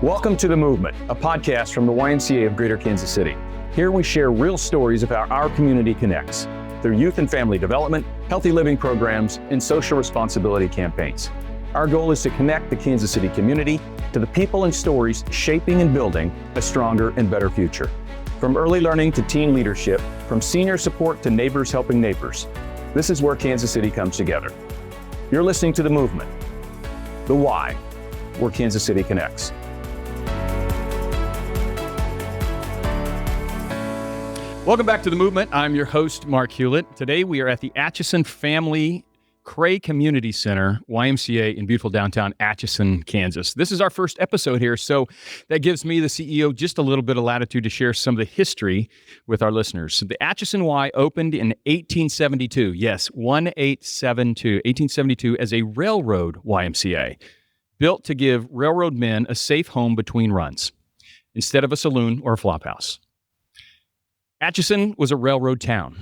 Welcome to The Movement, a podcast from the YMCA of Greater Kansas City. Here we share real stories of how our community connects through youth and family development, healthy living programs, and social responsibility campaigns. Our goal is to connect the Kansas City community to the people and stories shaping and building a stronger and better future. From early learning to teen leadership, from senior support to neighbors helping neighbors, this is where Kansas City comes together. You're listening to The Movement, the why, where Kansas City connects. Welcome back to The Movement. I'm your host, Mark Hulet. Today we are at the Atchison Family Cray Community Center, YMCA in beautiful downtown Atchison, Kansas. This is our first episode here, so that gives me, the CEO, just a little bit of latitude to share some of the history with our listeners. So the Atchison Y opened in 1872. Yes, 1872 as a railroad YMCA, built to give railroad men a safe home between runs, instead of a saloon or a flophouse. Atchison was a railroad town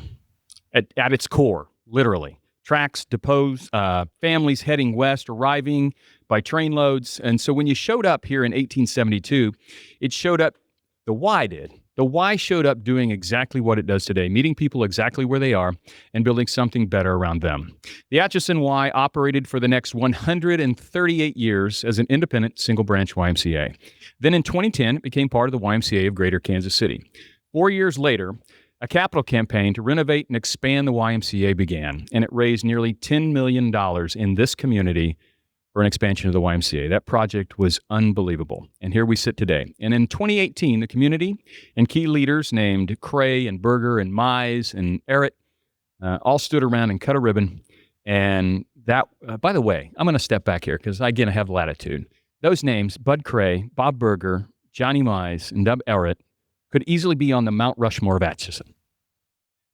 at its core, literally. Tracks, depots, families heading west, arriving by train loads. And so when you showed up here in 1872, it showed up, the Y did. The Y showed up doing exactly what it does today, meeting people exactly where they are and building something better around them. The Atchison Y operated for the next 138 years as an independent single-branch YMCA. Then in 2010, it became part of the YMCA of Greater Kansas City. 4 years later, a capital campaign to renovate and expand the YMCA began, and it raised nearly $10 million in this community for an expansion of the YMCA. That project was unbelievable, and here we sit today. And in 2018, the community and key leaders named Cray and Berger and Mize and Errett all stood around and cut a ribbon. And that, by the way, I'm going to step back here because, again, I have latitude. Those names, Bud Cray, Bob Berger, Johnny Mize, and Dub Errett, could easily be on the Mount Rushmore of Atchison.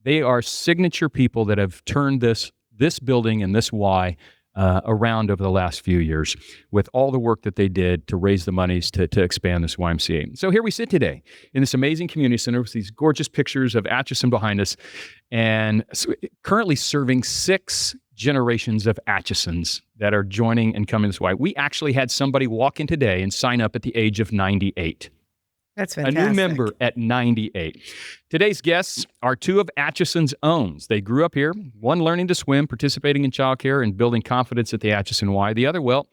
They are signature people that have turned this building and this Y around over the last few years with all the work that they did to raise the monies to expand this YMCA. So here we sit today in this amazing community center with these gorgeous pictures of Atchison behind us, and currently serving 6 generations of Atchisons that are joining and coming this way. We actually had somebody walk in today and sign up at the age of 98. That's fantastic. A new member at 98. Today's guests are 2 of Atchison's owns. They grew up here, one learning to swim, participating in childcare, and building confidence at the Atchison Y. The other, well,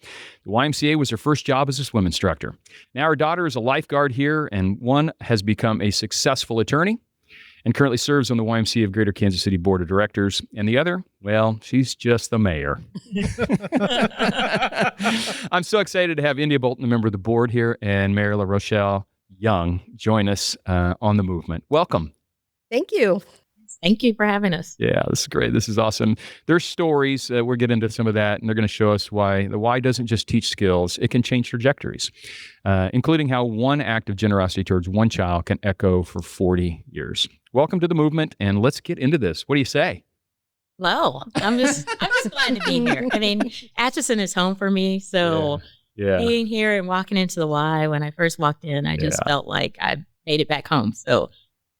the YMCA was her first job as a swim instructor. Now her daughter is a lifeguard here, and one has become a successful attorney and currently serves on the YMCA of Greater Kansas City Board of Directors. And the other, well, she's just the mayor. I'm so excited to have India Bolton, a member of the board here, and Mayor Rochelle Young join us on The Movement. Welcome. Thank you. Thank you for having us. Yeah, this is great. This is awesome. There's stories. We'll get into some of that, and they're going to show us why the Y doesn't just teach skills. It can change trajectories, including how one act of generosity towards one child can echo for 40 years. Welcome to The Movement, and let's get into this. What do you say? Hello. I'm just glad to be here. I mean, Atchison is home for me, so... Yeah. Being here and walking into the Y, when I first walked in, I just felt like I made it back home. So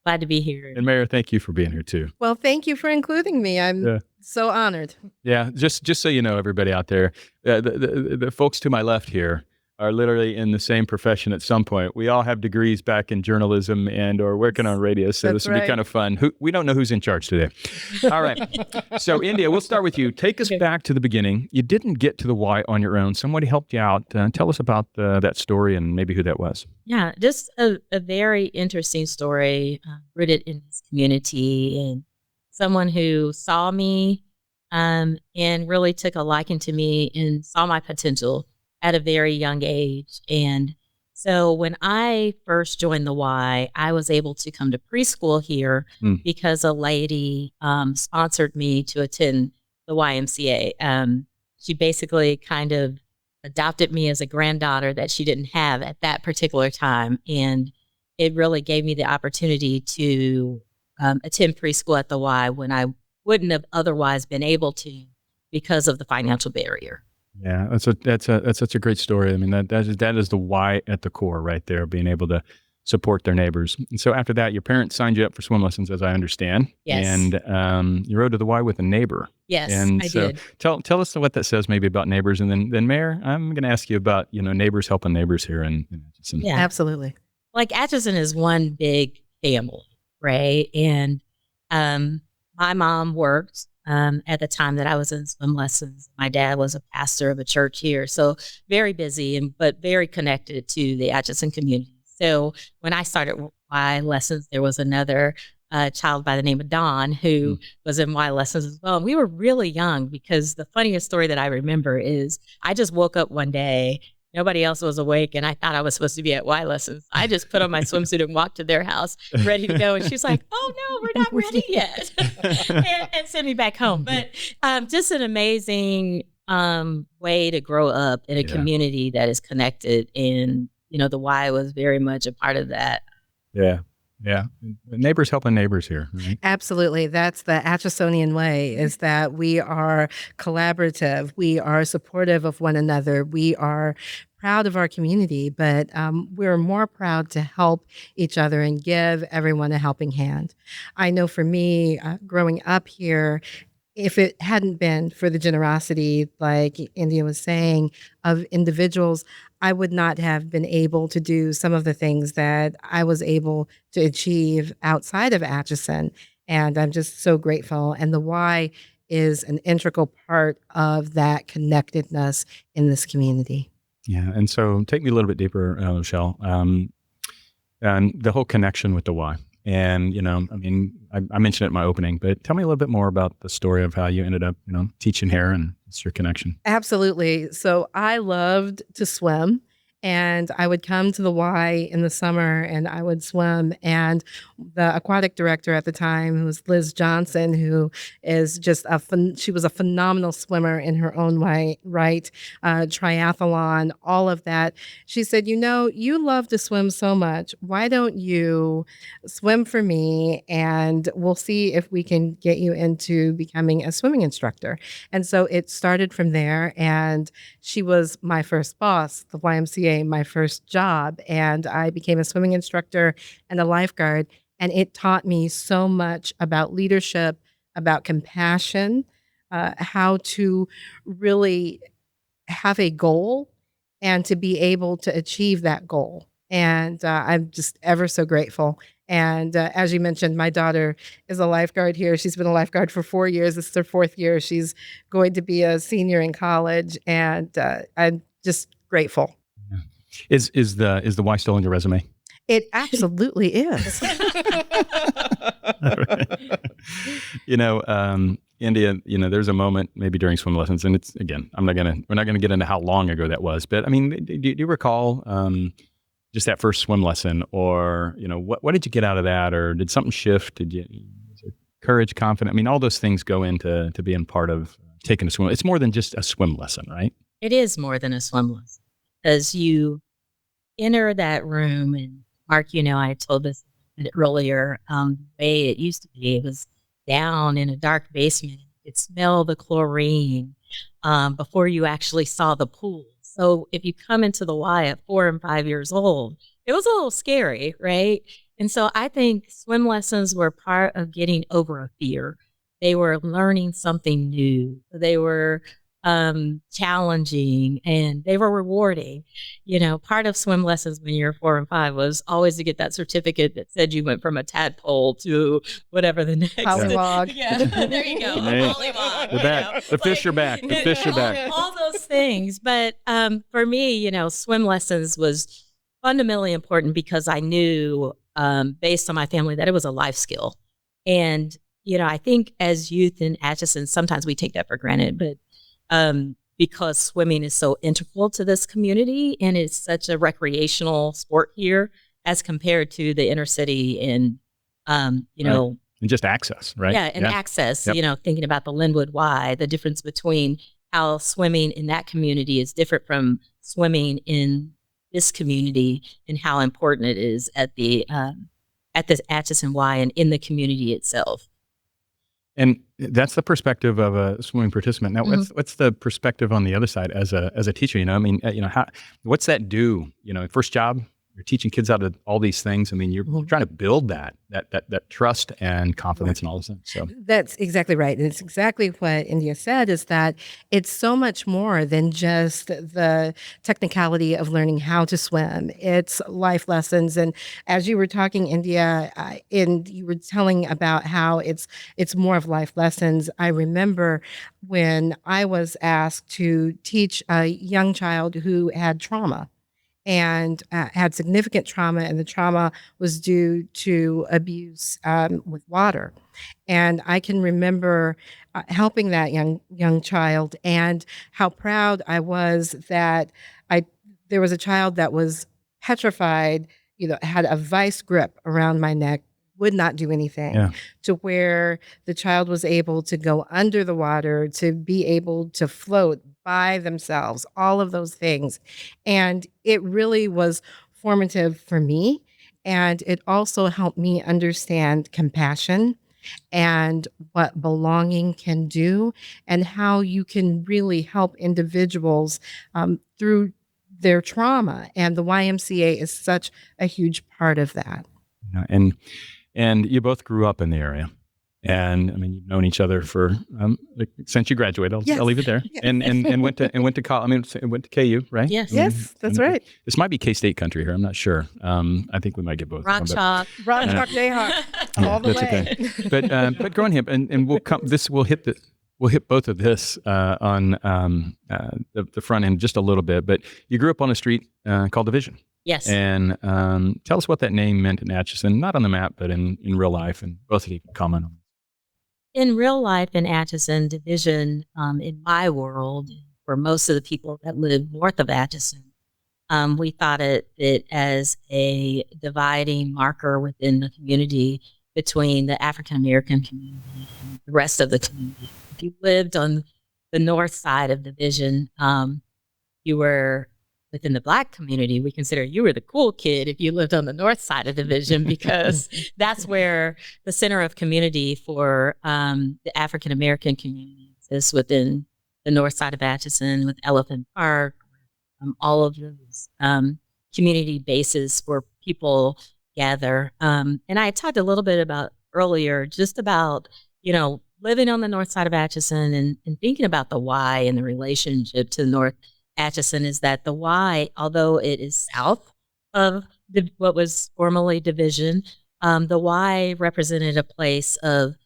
glad to be here. And Mayor, thank you for being here too. Well, thank you for including me. I'm so honored. Yeah, just so you know, everybody out there, the folks to my left here are literally in the same profession at some point. We all have degrees back in journalism and or working on radio, so this would be kind of fun. We don't know who's in charge today. All right. So, India, we'll start with you. Take us back to the beginning. You didn't get to the Y on your own. Somebody helped you out. Tell us about that story and maybe who that was. Yeah, just a very interesting story rooted in this community, and someone who saw me and really took a liking to me and saw my potential at a very young age. And so when I first joined the Y, I was able to come to preschool here because a lady sponsored me to attend the YMCA. She basically kind of adopted me as a granddaughter that she didn't have at that particular time. And it really gave me the opportunity to attend preschool at the Y when I wouldn't have otherwise been able to because of the financial barrier. Yeah, that's such a great story. I mean, that is the Y at the core right there, being able to support their neighbors. And so after that, your parents signed you up for swim lessons, as I understand. Yes. And you rode to the Y with a neighbor. Yes, and I so did. Tell us what that says maybe about neighbors. And then Mayor, I'm going to ask you about, neighbors helping neighbors here in Atchison. Yeah. Absolutely. Like Atchison is one big family, right? And my mom worked at the time that I was in swim lessons. My dad was a pastor of a church here, so very busy but very connected to the Atchison community. So when I started Y lessons, there was another child by the name of Dawn who was in Y lessons as well. And we were really young, because the funniest story that I remember is I just woke up one day. Nobody else was awake, and I thought I was supposed to be at Y lessons. I just put on my swimsuit and walked to their house, ready to go. And she's like, "Oh no, we're not ready yet," and sent me back home. But just an amazing way to grow up in a community that is connected, and the Y was very much a part of that. Yeah. Yeah. Neighbors helping neighbors here. Right? Absolutely. That's the Atchisonian way, is that we are collaborative. We are supportive of one another. We are proud of our community, but we're more proud to help each other and give everyone a helping hand. I know for me, growing up here, if it hadn't been for the generosity, like India was saying, of individuals, I would not have been able to do some of the things that I was able to achieve outside of Atchison. And I'm just so grateful. And the Y is an integral part of that connectedness in this community. Yeah. And so take me a little bit deeper, Rochelle, and the whole connection with the Y. And, I mentioned it in my opening, but tell me a little bit more about the story of how you ended up, teaching here, and it's your connection. Absolutely. So I loved to swim, and I would come to the Y in the summer and I would swim. And the aquatic director at the time, who was Liz Johnson, who is just she was a phenomenal swimmer in her own way, right? Triathlon, all of that. She said, you love to swim so much. Why don't you swim for me, and we'll see if we can get you into becoming a swimming instructor. And so it started from there, and she was my first boss, the YMCA, my first job, and I became a swimming instructor and a lifeguard. And it taught me so much about leadership, about compassion, how to really have a goal and to be able to achieve that goal. And I'm just ever so grateful. And as you mentioned, my daughter is a lifeguard here. She's been a lifeguard for 4 years. This is her 4th year. She's going to be a senior in college, and I'm just grateful. Is the Y still on your resume? It absolutely is. India, there's a moment maybe during swim lessons, and it's, again, we're not gonna get into how long ago that was, but do you recall just that first swim lesson, or what did you get out of that, or did something shift? Courage, confidence? All those things go into being part of taking a swim. It's more than just a swim lesson, right? It is more than a swim lesson, because you enter that room, and Mark, I told this earlier, the way it used to be, it was down in a dark basement. You could smell the chlorine before you actually saw the pool. So if you come into the Y at 4 and 5 years old, it was a little scary, right? And so I think swim lessons were part of getting over a fear. They were learning something new. They were challenging, and they were rewarding. Part of swim lessons when you're 4 and 5 was always to get that certificate that said you went from a tadpole to whatever the next. Pollywog. Yeah, there you go. Right. Pollywog. They're back. The fish are back. The fish are back. All those things. But for me, swim lessons was fundamentally important, because I knew, based on my family, that it was a life skill. And, I think as youth in Atchison, sometimes we take that for granted, but because swimming is so integral to this community, and it's such a recreational sport here as compared to the inner city and, And just access, right? Yeah, and access, Yep. Thinking about the Linwood Y, the difference between how swimming in that community is different from swimming in this community, and how important it is at the Atchison Y and in the community itself. And that's the perspective of a swimming participant. Now, what's the perspective on the other side as a teacher? What's that do? First job, you're teaching kids how to all these things. I mean, you're trying to build that trust and confidence and all those things. So That's exactly right. And it's exactly what India said, is that it's so much more than just the technicality of learning how to swim. It's life lessons. And as you were talking, India, and you were telling about how it's more of life lessons, I remember when I was asked to teach a young child who had trauma and had significant trauma, and the trauma was due to abuse with water. And I can remember helping that young child, and how proud I was that there was a child that was petrified, had a vice grip around my neck, would not do anything, to where the child was able to go under the water, to be able to float by themselves, all of those things. And it really was formative for me. And it also helped me understand compassion and what belonging can do, and how you can really help individuals through their trauma. And the YMCA is such a huge part of that. And you both grew up in the area. And I mean, you've known each other for since you graduated. I'll leave it there. Yes. And went to college. I mean, went to KU, right? Yes. Yes, that's right. This might be K-State country here. I'm not sure. I think we might get both. Rock Chalk, Jayhawk, all the way. Okay. But growing up, and we'll hit both of this on the front end just a little bit. But you grew up on a street called Division. Yes. And tell us what that name meant in Atchison, not on the map, but in real life, and both of you can comment on it. In real life in Atchison, Division, in my world, for most of the people that live north of Atchison, we thought it as a dividing marker within the community between the African American community and the rest of the community. If you lived on the north side of Division, you were within the Black community. We consider you were the cool kid if you lived on the north side of Division, because that's where the center of community for the African American community is, within the north side of Atchison, with Elephant Park, all of those community bases where people gather. And I talked a little bit about earlier, just about, living on the north side of Atchison and thinking about the Y and the relationship to North Atchison, is that the Y, although it is south of what was formerly Division, the Y represented a place of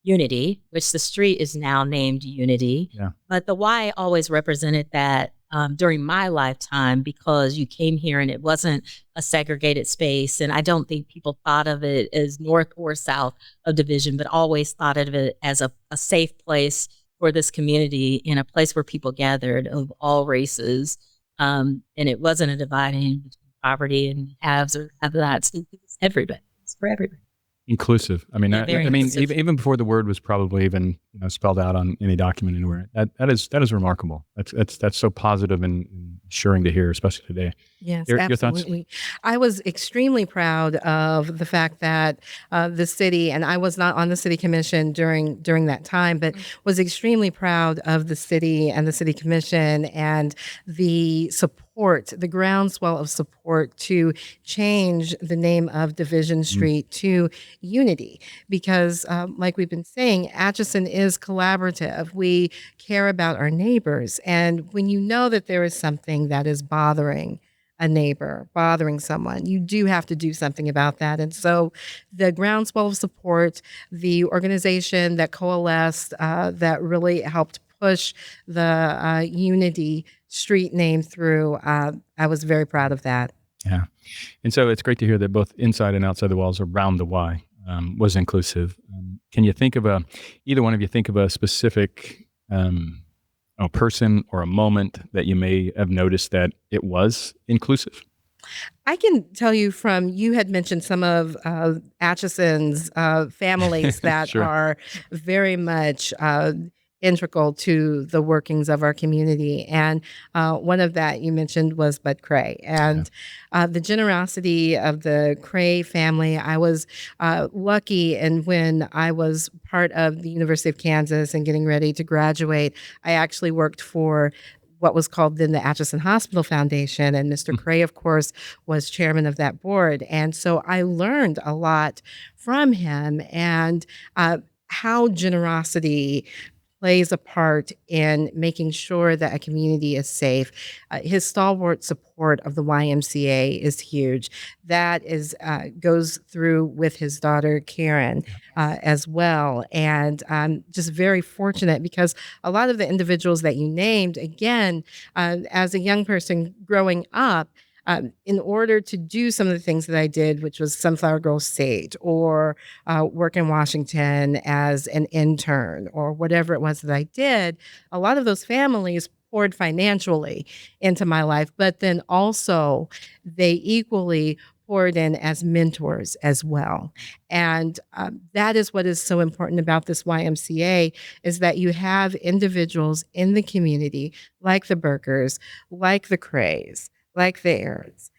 unity, which the street is now named Unity. Yeah. But the Y always represented that during my lifetime, because you came here and it wasn't a segregated space. And I don't think people thought of it as north or south of Division, but always thought of it as a safe place for this community, in a place where people gathered of all races. And it wasn't a dividing between poverty and haves or have-nots. It's everybody. It's for everybody. Inclusive. I mean, inclusive. Even before the word was probably even spelled out on any document anywhere. That is remarkable. That's so positive and assuring to hear, especially today. Yes, your absolutely. Thoughts? I was extremely proud of the fact that the city, and I was not on the city commission during that time, but was extremely proud of the city and the city commission and the support, the groundswell of support to change the name of Division Street to Unity, because like we've been saying, Atchison is collaborative. We care about our neighbors. And when you know that there is something that is bothering a neighbor, bothering someone, you do have to do something about that. And so the groundswell of support, the organization that coalesced, that really helped push the Unity street name through, I was very proud of that. Yeah. And so it's great to hear that both inside and outside the walls around the Y was inclusive. Can you think of either one of you think of a specific a person or a moment that you may have noticed that it was inclusive? I can tell you you had mentioned some of Atchison's families that Sure. are very much integral to the workings of our community. And one of that you mentioned was Bud Cray. And the generosity of the Cray family, I was lucky, and when I was part of the University of Kansas and getting ready to graduate, I actually worked for what was called then the Atchison Hospital Foundation. And Mr. Cray, of course, was chairman of that board. And so I learned a lot from him, and how generosity plays a part in making sure that a community is safe. His stalwart support of the YMCA is huge. That is goes through with his daughter Karen as well. And I'm just very fortunate because a lot of the individuals that you named, again, as a young person growing up, in order to do some of the things that I did, which was Sunflower Girl State or work in Washington as an intern or whatever it was that I did, a lot of those families poured financially into my life, but then also they equally poured in as mentors as well. And that is what is so important about this YMCA, is that you have individuals in the community like the Burgers, like the Crays, like the Aaron's.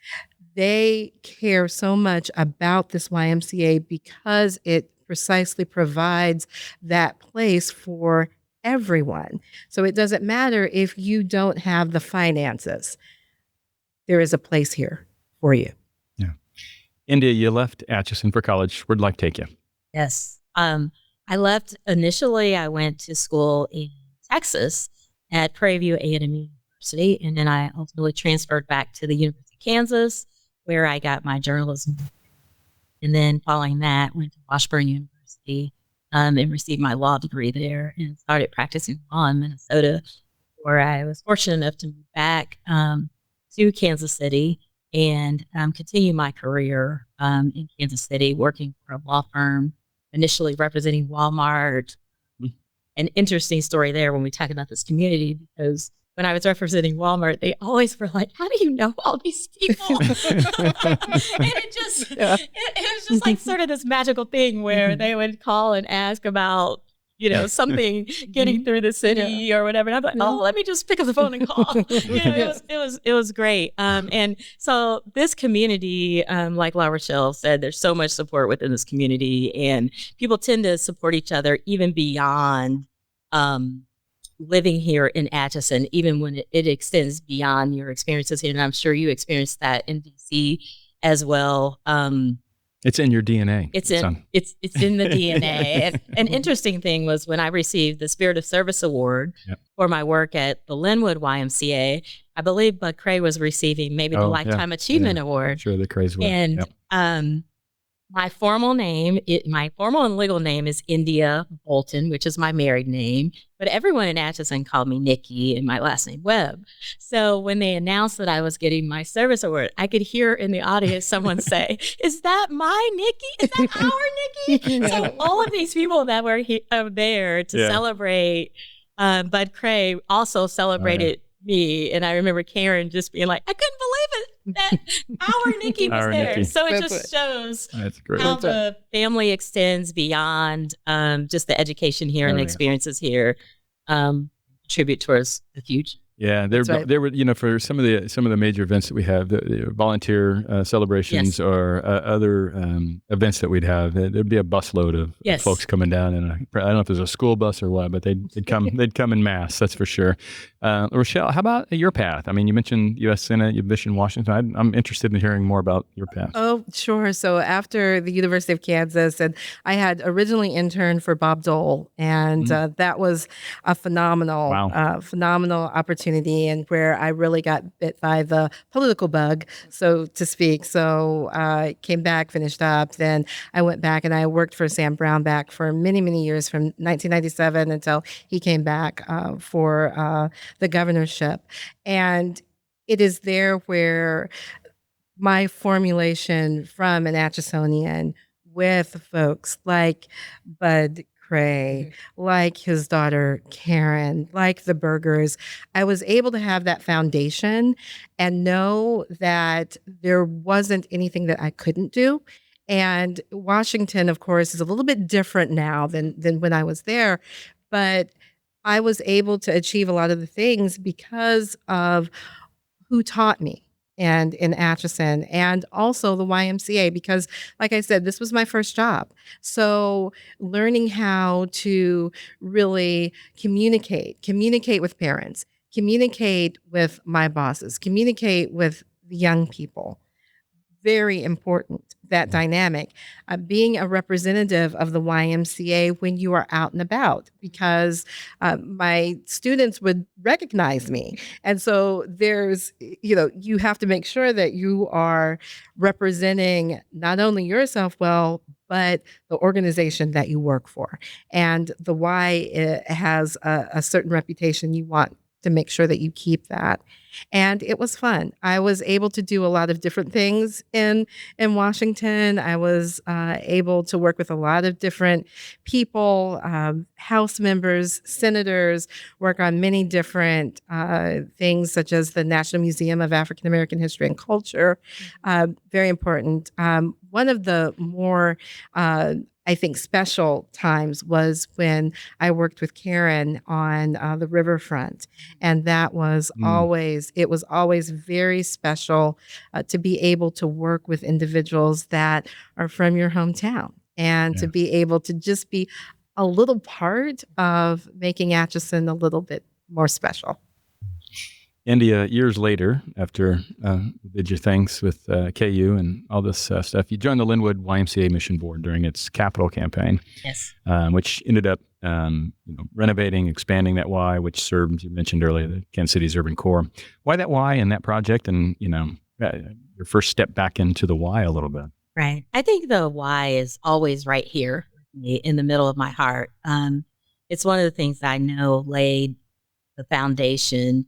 They care so much about this YMCA because it precisely provides that place for everyone. So it doesn't matter if you don't have the finances. There is a place here for you. Yeah. India, you left Atchison for college. Where'd life take you? Yes. I left initially. I went to school in Texas at Prairie View A&M University, and then I ultimately transferred back to the University of Kansas, where I got my journalism. And then following that, went to Washburn University and received my law degree there, and started practicing law in Minnesota, where I was fortunate enough to move back to Kansas City and continue my career in Kansas City, working for a law firm, initially representing Walmart. An interesting story there when we talk about this community, because when I was representing Walmart, they always were like, "How do you know all these people?" And it was just like sort of this magical thing where they would call and ask about, something getting through the city or whatever. And I'm like, "Oh, let me just pick up the phone and call." It was great. And so this community, like La Rochelle said, there's so much support within this community, and people tend to support each other even beyond living here in Atchison, even when it extends beyond your experiences here. And I'm sure you experienced that in DC as well. It's in your DNA. It's in the DNA. And an interesting thing was when I received the Spirit of Service Award for my work at the Linwood YMCA, I believe Bud Cray was receiving maybe the Lifetime Achievement Award. Sure, the Crays were. And my formal and legal name is India Bolton, which is my married name. But everyone in Atchison called me Nikki, and my last name Webb. So when they announced that I was getting my service award, I could hear in the audience someone say, "Is that my Nikki? Is that our Nikki?" So all of these people that were there to celebrate Bud Cray also celebrated me. And I remember Karen just being like, "I couldn't believe it that our Nikki was there." So it just shows how the family extends beyond just the education here and the experiences here, contribite towards the future. Yeah, there were, for some of the major events that we have, the volunteer celebrations or other events that we'd have, there'd be a busload of folks coming down, and I don't know if it was a school bus or what, but they'd come in mass, that's for sure. Rochelle, how about your path? I mean, you mentioned U.S. Senate, you mentioned Washington. I'm interested in hearing more about your path. Oh, sure. So after the University of Kansas, and I had originally interned for Bob Dole, and that was a phenomenal opportunity, and where I really got bit by the political bug, so to speak. So I came back, finished up, then I went back and I worked for Sam Brownback for many, many years, from 1997 until he came back for the governorship. And it is there where my formulation from an Atchisonian with folks like Bud Cray, like his daughter Karen, like the Burgers, I was able to have that foundation and know that there wasn't anything that I couldn't do. And Washington, of course, is a little bit different now than when I was there, but I was able to achieve a lot of the things because of who taught me, and in Atchison, and also the YMCA, because like I said, this was my first job. So learning how to really communicate with parents, communicate with my bosses, communicate with the young people. Very important, that dynamic. Being a representative of the YMCA when you are out and about, because my students would recognize me. And so you have to make sure that you are representing not only yourself well, but the organization that you work for. And the Y has a certain reputation. You want to make sure that you keep that. And it was fun. I was able to do a lot of different things in Washington. I was able to work with a lot of different people, House members, senators, work on many different things such as the National Museum of African American History and Culture. Very important. One of the more I think special times was when I worked with Karen on the riverfront. And that was always very special to be able to work with individuals that are from your hometown and to be able to just be a little part of making Atchison a little bit more special. India, years later, after you did your things with KU and all this stuff, you joined the Linwood YMCA Mission Board during its capital campaign, Yes. Which ended up renovating, expanding that Y, which served, you mentioned earlier, the Kansas City's urban core. Why that Y and that project, and your first step back into the Y a little bit? Right. I think the why is always right here in the middle of my heart. It's one of the things that I know laid the foundation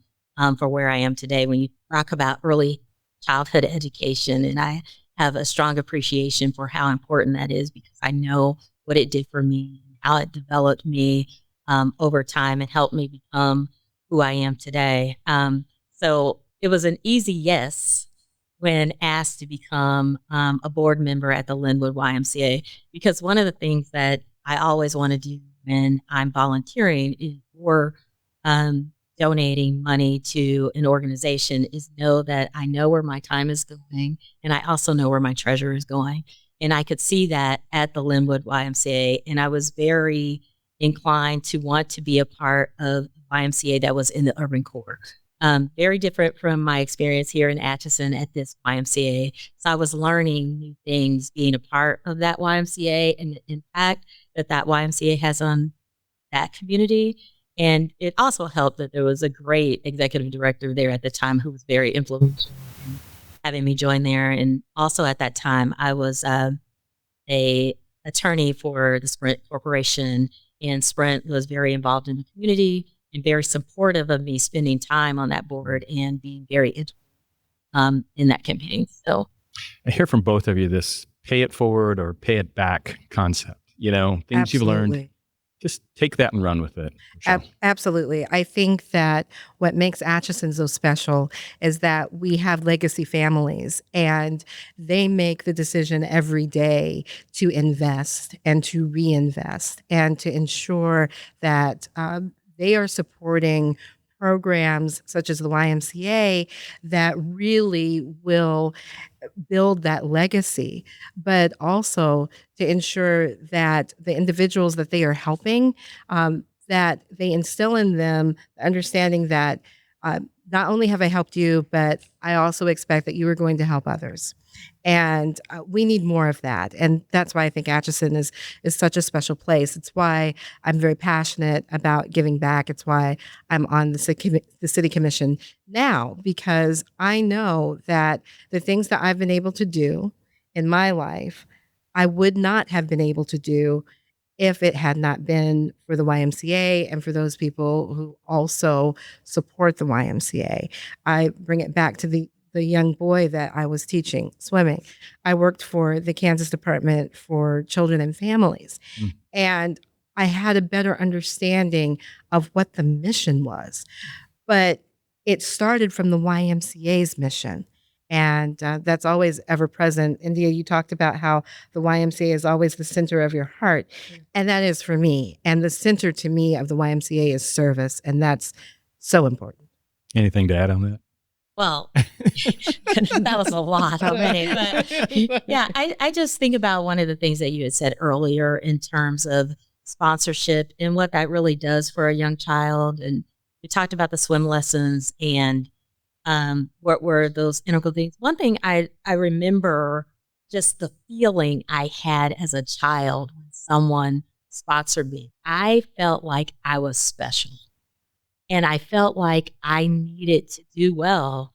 for where I am today. When you talk about early childhood education, and I have a strong appreciation for how important that is, because I know what it did for me, how it developed me over time and helped me become who I am today. So it was an easy yes when asked to become a board member at the Linwood YMCA, because one of the things that I always want to do when I'm volunteering is for donating money to an organization is know that I know where my time is going, and I also know where my treasure is going. And I could see that at the Linwood YMCA, and I was very inclined to want to be a part of YMCA that was in the urban core. Very different from my experience here in Atchison at this YMCA. So I was learning new things being a part of that YMCA and the impact that YMCA has on that community. And it also helped that there was a great executive director there at the time who was very influential in having me join there. And also at that time, I was a attorney for the Sprint Corporation, and Sprint was very involved in the community and very supportive of me spending time on that board and being very integral in that campaign. So I hear from both of you this pay it forward or pay it back concept. Things Absolutely. you've learned. Just take that and run with it. Absolutely. I think that what makes Atchison so special is that we have legacy families, and they make the decision every day to invest and to reinvest and to ensure that they are supporting programs such as the YMCA that really will build that legacy, but also to ensure that the individuals that they are helping, that they instill in them the understanding that not only have I helped you, but I also expect that you are going to help others. And we need more of that. And that's why I think Atchison is such a special place. It's why I'm very passionate about giving back. It's why I'm on the city commission now, because I know that the things that I've been able to do in my life, I would not have been able to do if it had not been for the YMCA and for those people who also support the YMCA. I bring it back to the young boy that I was teaching swimming. I worked for the Kansas Department for Children and Families, and I had a better understanding of what the mission was. But it started from the YMCA's mission. And that's always ever present. India, you talked about how the YMCA is always the center of your heart. And that is for me. And the center to me of the YMCA is service. And that's so important. Anything to add on that? Well, that was a lot already. But yeah, I just think about one of the things that you had said earlier in terms of sponsorship and what that really does for a young child. And, we talked about the swim lessons and what were those integral things. One thing I remember just the feeling I had as a child when someone sponsored me. I felt like I was special. And I felt like I needed to do well.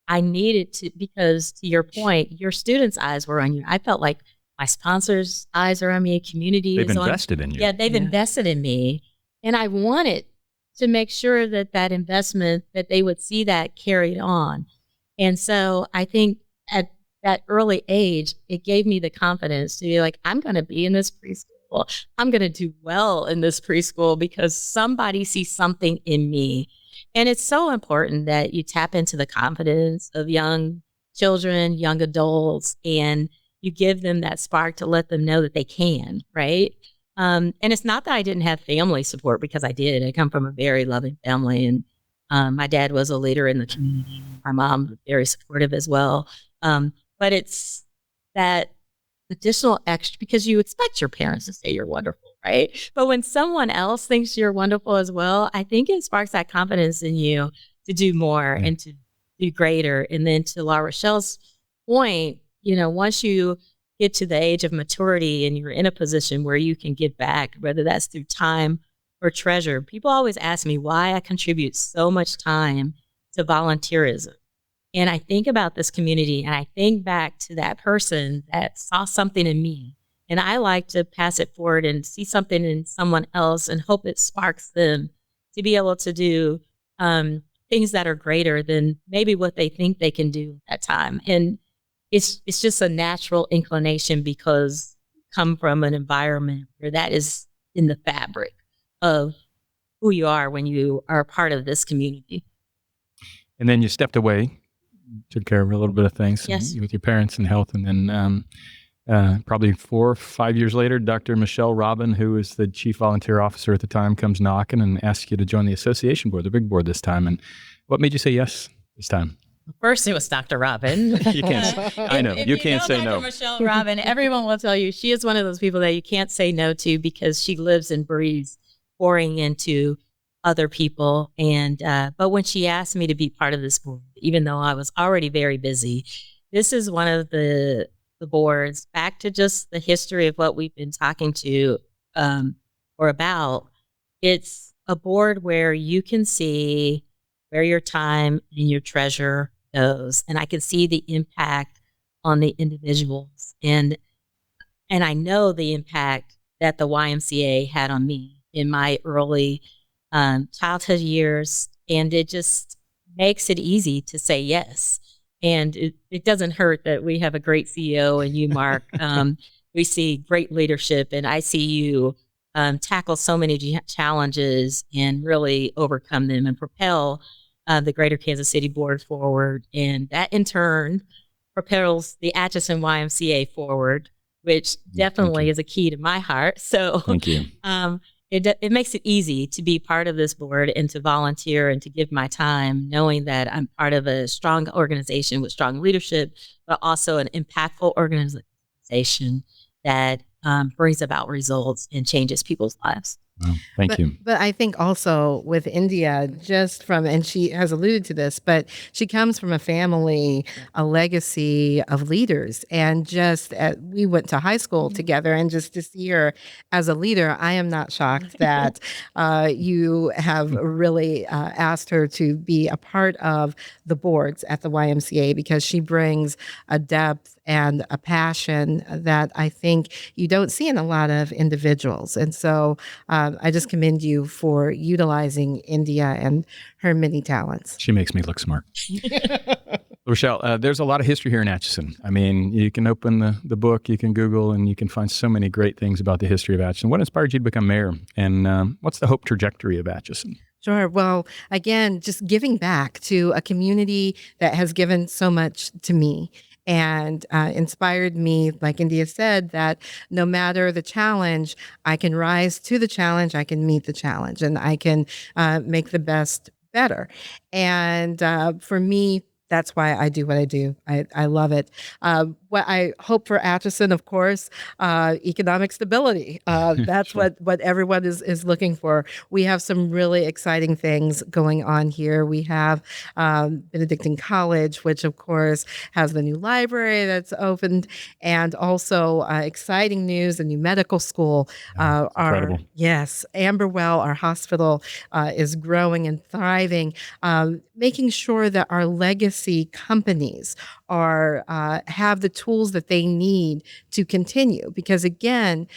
I needed to, because to your point, your students' eyes were on you. I felt like my sponsors' eyes are on me, community They've is on invested in you. Yeah, they've invested in me. And I wanted to make sure that investment, that they would see that carried on. And so I think at that early age, it gave me the confidence to be like, I'm going to be in this preschool. I'm going to do well in this preschool because somebody sees something in me. And it's so important that you tap into the confidence of young children, young adults, and you give them that spark to let them know that they can, right? And it's not that I didn't have family support, because I did. I come from a very loving family, and my dad was a leader in the community. My mom was very supportive as well. But it's that additional extra, because you expect your parents to say you're wonderful, right? But when someone else thinks you're wonderful as well, I think it sparks that confidence in you to do more and to do greater. And then to La Rochelle's point, once you get to the age of maturity and you're in a position where you can give back, whether that's through time or treasure, people always ask me why I contribute so much time to volunteerism. And I think about this community, and I think back to that person that saw something in me. And I like to pass it forward and see something in someone else and hope it sparks them to be able to do things that are greater than maybe what they think they can do at that time. And it's just a natural inclination, because you come from an environment where that is in the fabric of who you are when you are a part of this community. And then you stepped away, took care of a little bit of things with your parents and health. And then probably 4 or 5 years later, Dr. Michelle Robin, who was the chief volunteer officer at the time, comes knocking and asks you to join the association board, the big board this time. And what made you say yes this time? First, it was Dr. Robin. You can't. I know. You can't say no. Dr. Michelle Robin, everyone will tell you she is one of those people that you can't say no to, because she lives and breathes pouring into other people. And but when she asked me to be part of this board, even though I was already very busy, this is one of the boards, back to just the history of what we've been talking to or about. It's a board where you can see where your time and your treasure goes. And I can see the impact on the individuals. And I know the impact that the YMCA had on me in my early childhood years. And it just makes it easy to say yes. And it doesn't hurt that we have a great CEO and you, Mark. We see great leadership, and I see you tackle so many challenges and really overcome them and propel the Greater Kansas City Board forward. And that in turn propels the Atchison YMCA forward, which definitely is a key to my heart. So thank you. It makes it easy to be part of this board and to volunteer and to give my time, knowing that I'm part of a strong organization with strong leadership, but also an impactful organization that brings about results and changes people's lives. Well, thank you. But I think also with India, and she has alluded to this, but she comes from a family, a legacy of leaders. And we went to high school together, and just to see her as a leader, I am not shocked that you have really asked her to be a part of the boards at the YMCA, because she brings a depth and a passion that I think you don't see in a lot of individuals. And so I just commend you for utilizing India and her many talents. She makes me look smart. Rochelle, there's a lot of history here in Atchison. I mean, you can open the book, you can Google, and you can find so many great things about the history of Atchison. What inspired you to become mayor? And what's the hope trajectory of Atchison? Sure. Well, again, just giving back to a community that has given so much to me and inspired me, like India said, that no matter the challenge, I can rise to the challenge, I can meet the challenge, and I can make the best better. And for me, that's why I do what I do. I love it. What I hope for Atchison, of course, economic stability. That's Sure. what everyone is looking for. We have some really exciting things going on here. We have Benedictine College, which of course has the new library that's opened, and also exciting news, the new medical school. It's incredible. Yes, Amberwell, our hospital, is growing and thriving, making sure that our legacy companies are have the tools that they need to continue. Because again,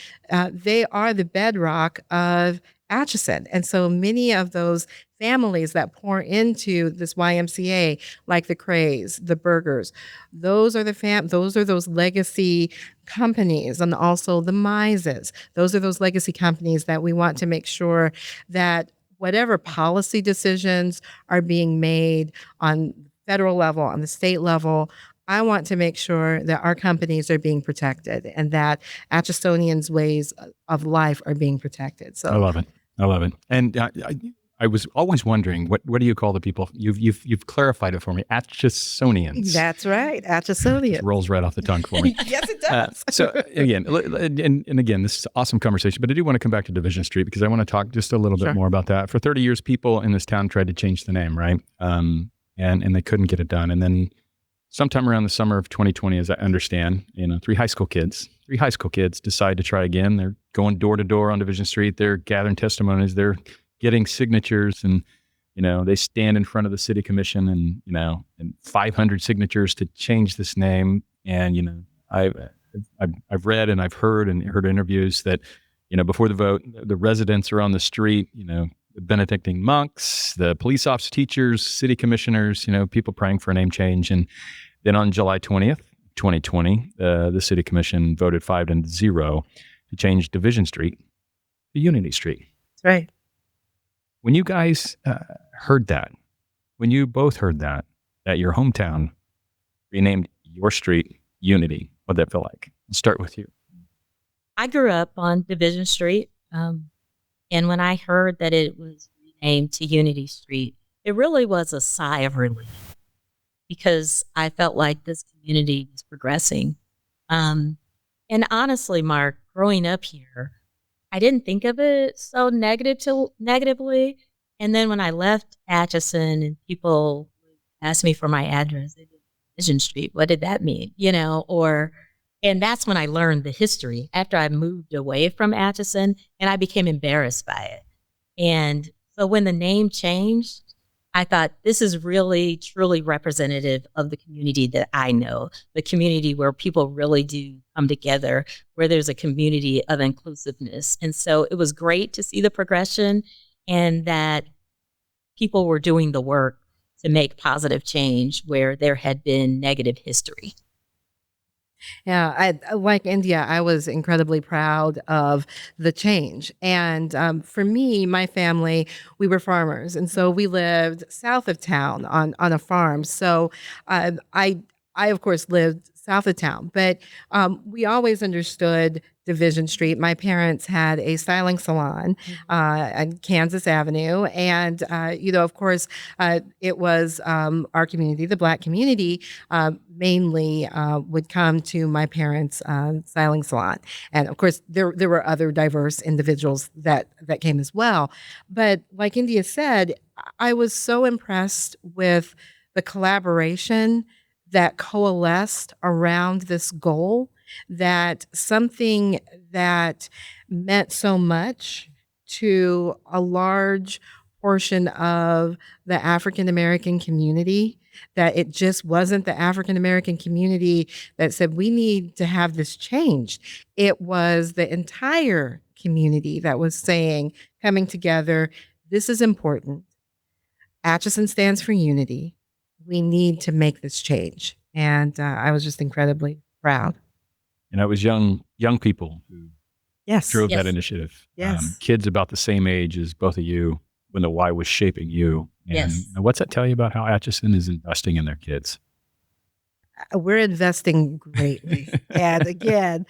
they are the bedrock of Atchison, and so many of those families that pour into this YMCA, like the Crays, the Burgers, those are those legacy companies, and also the Mises. Those are those legacy companies that we want to make sure that whatever policy decisions are being made on federal level, on the state level, I want to make sure that our companies are being protected and that Atchisonians' ways of life are being protected. So I love it. And I was always wondering, what do you call the people? You've clarified it for me. Atchisonians. That's right, Atchisonians. It rolls right off the tongue for me. Yes, it does. So again, and again, this is an awesome conversation, but I do want to come back to Division Street because I want to talk just a little bit more about that. For 30 years, people in this town tried to change the name, right? And they couldn't get it done. And then sometime around the summer of 2020, as I understand, three high school kids decide to try again. They're going door to door on Division Street. They're gathering testimonies. They're getting signatures, and they stand in front of the city commission, and 500 signatures to change this name. And I've read and I've heard interviews that before the vote, the residents are on the street, the Benedictine monks, the police officer, teachers, city commissioners, people praying for a name change. And then on July 20th, 2020, the city commission voted 5-0 to change Division Street to Unity Street. That's right. When you guys heard that, when you both heard that your hometown renamed your street Unity, what'd that feel like? Let's start with you. I grew up on Division Street. And when I heard that it was renamed to Unity Street, it really was a sigh of relief because I felt like this community was progressing. And honestly, Mark, growing up here, I didn't think of it so negatively. And then when I left Atchison and people asked me for my address, Division Street, what did that mean? And that's when I learned the history after I moved away from Atchison, and I became embarrassed by it. And so when the name changed, I thought this is really, truly representative of the community that I know, the community where people really do come together, where there's a community of inclusiveness. And so it was great to see the progression and that people were doing the work to make positive change where there had been negative history. Yeah, like India, I was incredibly proud of the change. And for me, my family, we were farmers. And so we lived south of town on a farm. So I of course, lived south of town. But we always understood Division Street. My parents had a styling salon on Kansas Avenue. And, of course, it was our community, the Black community, mainly would come to my parents' styling salon. And, of course, there were other diverse individuals that came as well. But like India said, I was so impressed with the collaboration that coalesced around this goal, that something that meant so much to a large portion of the African American community, that it just wasn't the African American community that said, we need to have this changed. It was the entire community that was saying, coming together, this is important. Atchison stands for unity. We need to make this change. And I was just incredibly proud. And it was young people who drove that initiative. Yes. Kids about the same age as both of you when the Y was shaping you. And Yes. what's that tell you about how Atchison is investing in their kids? we're investing greatly. And again,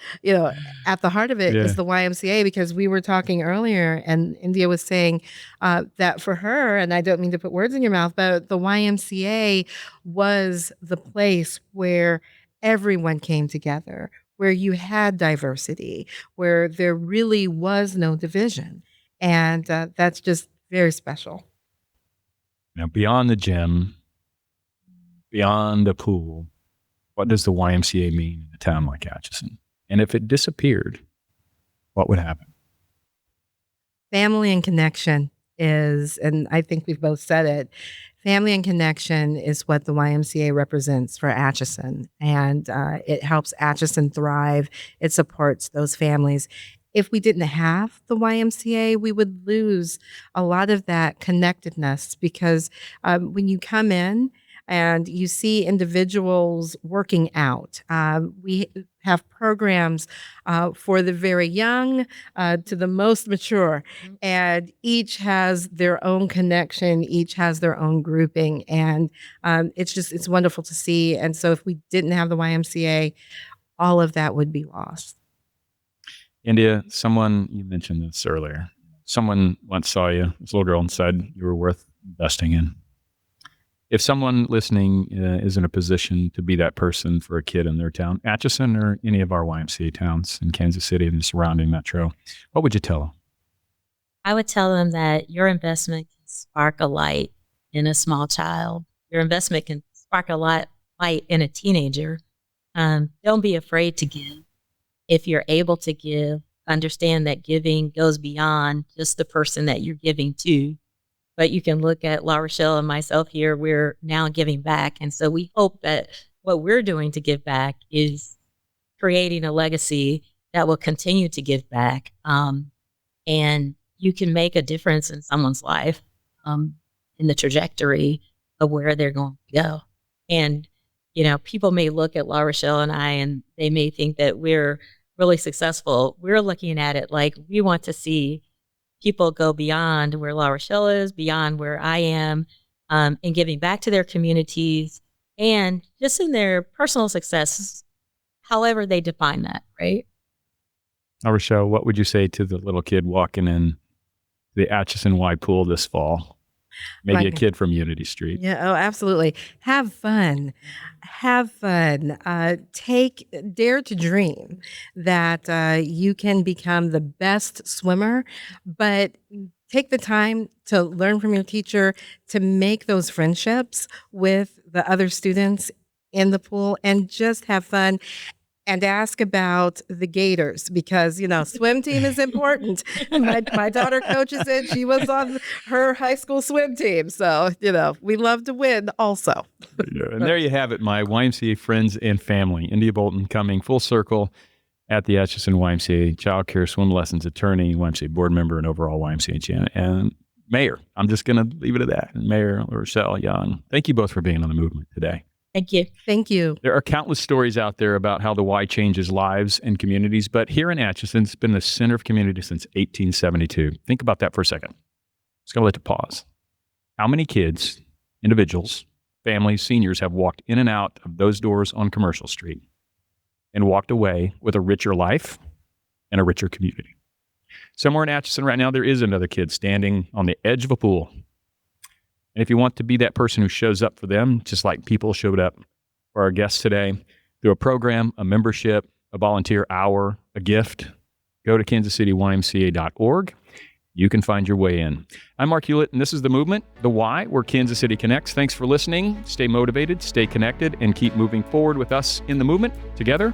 at the heart of it is the YMCA, because we were talking earlier and India was saying that for her, and I don't mean to put words in your mouth, but the YMCA was the place where everyone came together, where you had diversity, where there really was no division. And that's just very special. Now, beyond the gym, beyond the pool, what does the YMCA mean in a town like Atchison? And if it disappeared, what would happen? Family and connection is, and I think we've both said it, family and connection is what the YMCA represents for Atchison. And it helps Atchison thrive. It supports those families. If we didn't have the YMCA, we would lose a lot of that connectedness, because when you come in and you see individuals working out, we have programs for the very young to the most mature, and each has their own connection, each has their own grouping, and it's wonderful to see. And so if we didn't have the YMCA, all of that would be lost. India, you mentioned this earlier. Someone once saw you, this little girl, and said you were worth investing in. If someone listening is in a position to be that person for a kid in their town, Atchison or any of our YMCA towns in Kansas City and the surrounding metro, what would you tell them? I would tell them that your investment can spark a light in a small child. Your investment can spark a light in a teenager. Don't be afraid to give. If you're able to give, understand that giving goes beyond just the person that you're giving to. But you can look at La Rochelle and myself here, we're now giving back. And so we hope that what we're doing to give back is creating a legacy that will continue to give back. And you can make a difference in someone's life in the trajectory of where they're going to go. And, people may look at La Rochelle and I, and they may think that we're really successful. We're looking at it like we want to see people go beyond where La Rochelle is, beyond where I am, and giving back to their communities and just in their personal success, however they define that, right? La Rochelle, what would you say to the little kid walking in the Atchison Y pool this fall? Maybe a kid from Unity Street. Yeah, absolutely. Have fun. Have fun. Dare to dream that you can become the best swimmer, but take the time to learn from your teacher, to make those friendships with the other students in the pool, and just have fun. And ask about the Gators, because, swim team is important. My daughter coaches it. She was on her high school swim team. So, we love to win also. And there you have it, my YMCA friends and family. India Bolton coming full circle at the Atchison YMCA, child care swim lessons attorney, YMCA board member, and overall YMCA and mayor. I'm just going to leave it at that. And Mayor Rochelle Young, thank you both for being on the movement today. Thank you. Thank you. There are countless stories out there about how the Y changes lives and communities, but here in Atchison, it's been the center of community since 1872. Think about that for a second. Just going to let it pause. How many kids, individuals, families, seniors have walked in and out of those doors on Commercial Street and walked away with a richer life and a richer community? Somewhere in Atchison right now, there is another kid standing on the edge of a pool. And if you want to be that person who shows up for them, just like people showed up for our guests today, through a program, a membership, a volunteer hour, a gift, go to kansascitymca.org. You can find your way in. I'm Mark Hulet, and this is The Movement, The Y, where Kansas City connects. Thanks for listening. Stay motivated, stay connected, and keep moving forward with us in the movement. Together,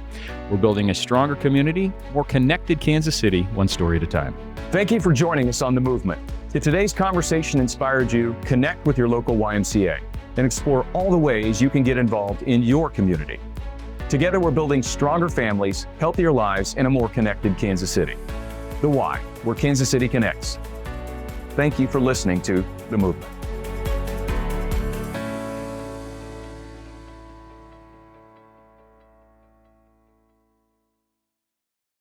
we're building a stronger community, more connected Kansas City, one story at a time. Thank you for joining us on The Movement. If today's conversation inspired you, connect with your local YMCA and explore all the ways you can get involved in your community. Together, we're building stronger families, healthier lives, and a more connected Kansas City. The Y, where Kansas City connects. Thank you for listening to The Movement.